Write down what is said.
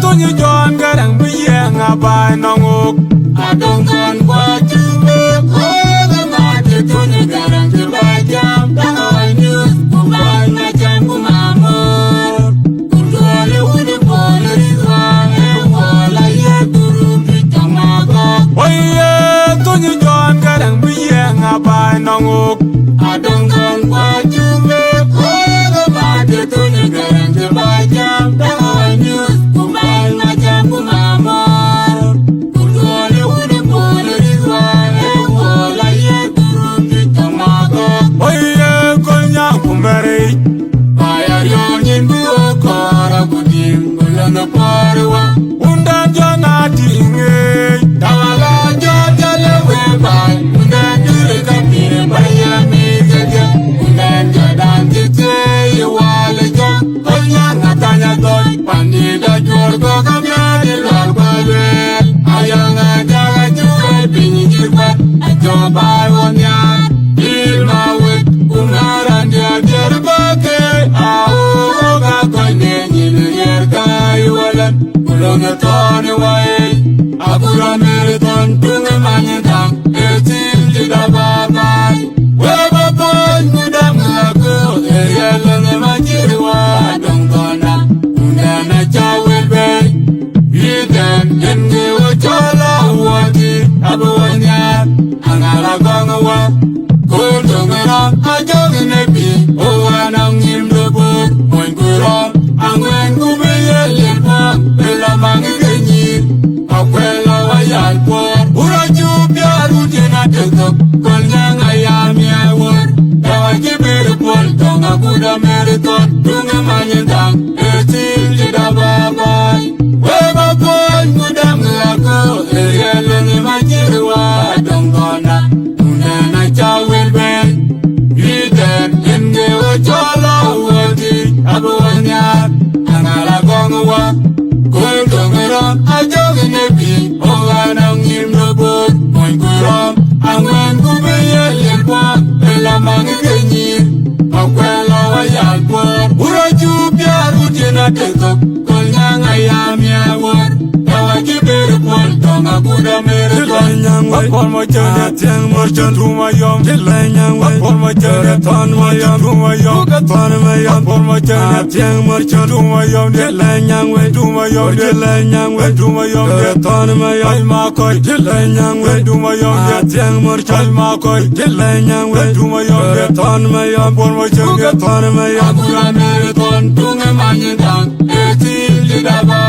Tony John garang biye ngabai nongok Adong kon kwa chuwe Koga mati Tony garang jibai jam Dangoy news Kumbai ngajam kumamor Kunduale uni poli rizwa Ewola ye turu pitang magok Oye Tony John garang biye ngabai nongok Adong kon kwa chuwe Koga mati Tony garang jibai jam Dangoy news Kumbai ngajam kumamor Kunduale uni poli rizwa Ewola ye turu pitang magok Oye konya kumeri Bayar yonyin buo kora kudim Bulana parwa Undan jana tinge Tawala jojale webay Undan jure kapire baya mejaja Undan jadan tite iwale jok Konya ngatanya goy Pandida jorgo kamyari lor balwel Ayanga jaga juwe pinyi jirbat Ajobay wonyar Ilma wet Unaran dia jerbake Auroga koine nyilu yerkai walan Kulunga toni wae Akura meriton tunga manyentang Etil jida babai Weba pon kudam laku Erialang majirwa Adong tona Undana chawil bay Yiden enge wachala wati Abu wanyar Angala gongawa Kultungaram ajog nebi Owanang imdebur Moin kuram Angwen kubiye lirpang Bela mangi kenyir Akwela wayal por Uraju biar ujena tegak Kolnyang ayam yawar Dawa kibir pol Tonga kuda meriton Dunga manyentang Etil jida babai Weba pon kuda melaku Erialang majirwa Adong kona Unana chawil ben Yiden enge wachala wati Abu wanyar Angala gongwa Kultungaram ajog nebi Owanang imdebur Moin kuram Angwen kubiye lirpang Bela mangi kenyir Akwela wayal por Uraju biar ujena tegak Kolnyang ayam yawar Dawa kibir pol Tonga kuda meriton Apol machane tiang marchan tumayom Apol machane tan mayam tumayom Apol machane tiang marchan tumayom Tumayom tumayom Ay makoy tumayom tiang marchan makoy tumayom Apol machane Akura meriton tunga manyentang Etil jida babai